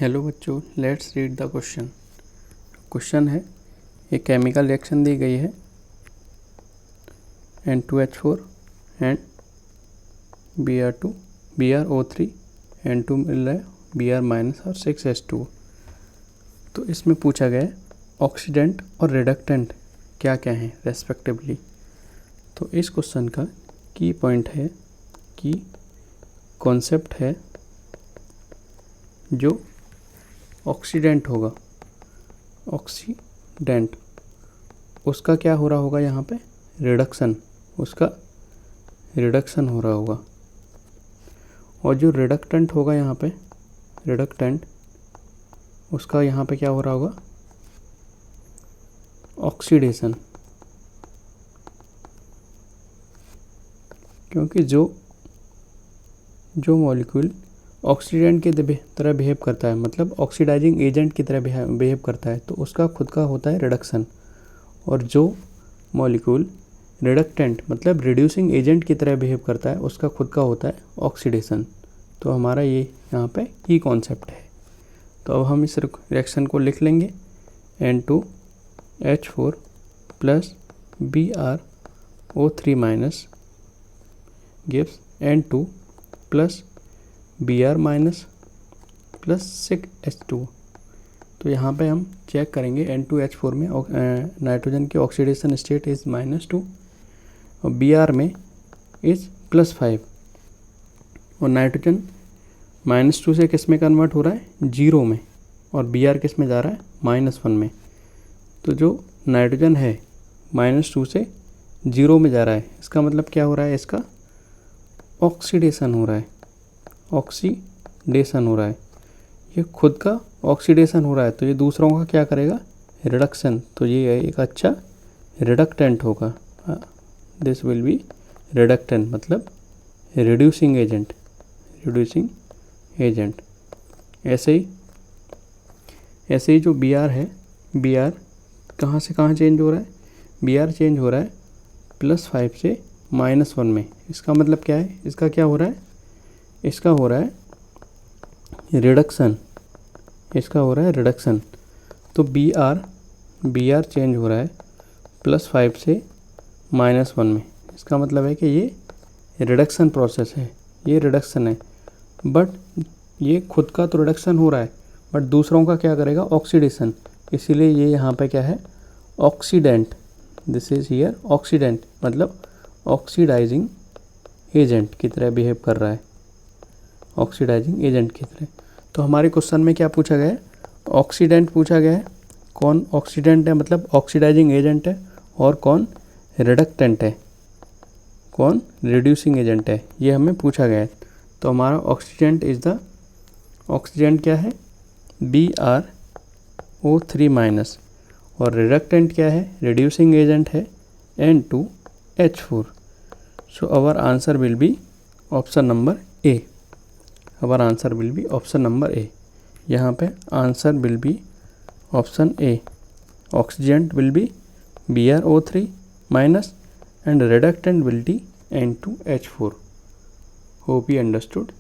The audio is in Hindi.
हेलो बच्चों, let's read the question. Question है, एक केमिकल रिएक्शन दी गई है N2H4 एंड BrO3 N2 मिल रहा है Br- और 6H2। तो इसमें पूछा गया है ऑक्सीडेंट और रिडक्टेंट क्या क्या हैं रेस्पेक्टिवली। तो इस क्वेश्चन का की पॉइंट है कि कॉन्सेप्ट है जो ऑक्सीडेंट होगा, ऑक्सीडेंट उसका क्या हो रहा होगा, यहाँ पे रिडक्शन, उसका रिडक्शन हो रहा होगा। और जो रिडक्टेंट होगा यहाँ पे, रिडक्टेंट उसका यहाँ पे क्या हो रहा होगा, ऑक्सीडेशन। क्योंकि जो मॉलिक्यूल ऑक्सीडेंट की तरह बिहेव करता है, मतलब ऑक्सीडाइजिंग एजेंट की तरह बिहेव करता है, तो उसका खुद का होता है रिडक्शन। और जो मॉलिक्यूल रिडक्टेंट मतलब रिड्यूसिंग एजेंट की तरह बिहेव करता है, उसका खुद का होता है ऑक्सीडेशन। तो हमारा ये यहाँ पे की कॉन्सेप्ट है। तो अब हम इस रिएक्शन को लिख लेंगे, N2H4 plus BrO3 minus gives N2 plus Br minus plus 6H2। तो यहाँ पे हम चेक करेंगे N2H4 में नाइट्रोजन की ऑक्सीडेशन स्टेट इज़ -2 और Br में इज़ +5 और नाइट्रोजन -2 से किस में कन्वर्ट हो रहा है, 0 में, और Br किस में जा रहा है, -1 में। तो जो नाइट्रोजन है -2 से 0 में जा रहा है, इसका मतलब क्या हो रहा है, इसका ऑक्सीडेशन हो रहा है, ऑक्सीडेशन हो रहा है। ये खुद का ऑक्सीडेशन हो रहा है, तो ये दूसरों का क्या करेगा, रिडक्शन। तो ये एक अच्छा रिडक्टेंट होगा। दिस विल बी रिडक्टेंट मतलब रिड्यूसिंग एजेंट, रिड्यूसिंग एजेंट। ऐसे ही जो Br है, Br कहाँ से कहाँ चेंज हो रहा है, Br चेंज हो रहा है +5 से -1 में। इसका मतलब क्या है, इसका क्या हो रहा है, इसका हो रहा है रिडक्शन, इसका हो रहा है रिडक्शन। तो Br चेंज हो रहा है +5 से -1 में। इसका मतलब है कि ये रिडक्शन प्रोसेस है, ये रिडक्शन है। बट ये खुद का तो रिडक्शन हो रहा है, बट दूसरों का क्या करेगा, ऑक्सीडेशन। इसीलिए ये यहाँ पे क्या है, oxidant. This is here oxidant मतलब ऑक्सीडाइजिंग एजेंट की तरह बिहेव कर रहा है, ऑक्सीडाइजिंग एजेंट की तरह। तो हमारे क्वेश्चन में क्या पूछा गया है, ऑक्सीडेंट पूछा गया है। कौन ऑक्सीडेंट है, मतलब ऑक्सीडाइजिंग एजेंट है, और कौन रिडक्टेंट है, कौन रिड्यूसिंग एजेंट है, ये हमें पूछा गया है। तो हमारा ऑक्सीडेंट इज द, ऑक्सीडेंट क्या है, BrO3 माइनस, और रिडक्टेंट क्या है, रिड्यूसिंग एजेंट है N2H4। So our answer will be option number A. Our answer will be option number A. यहाँ पे answer will be option A. Oxidant will be BrO3 minus and reductant will be N2H4. Hope you understood.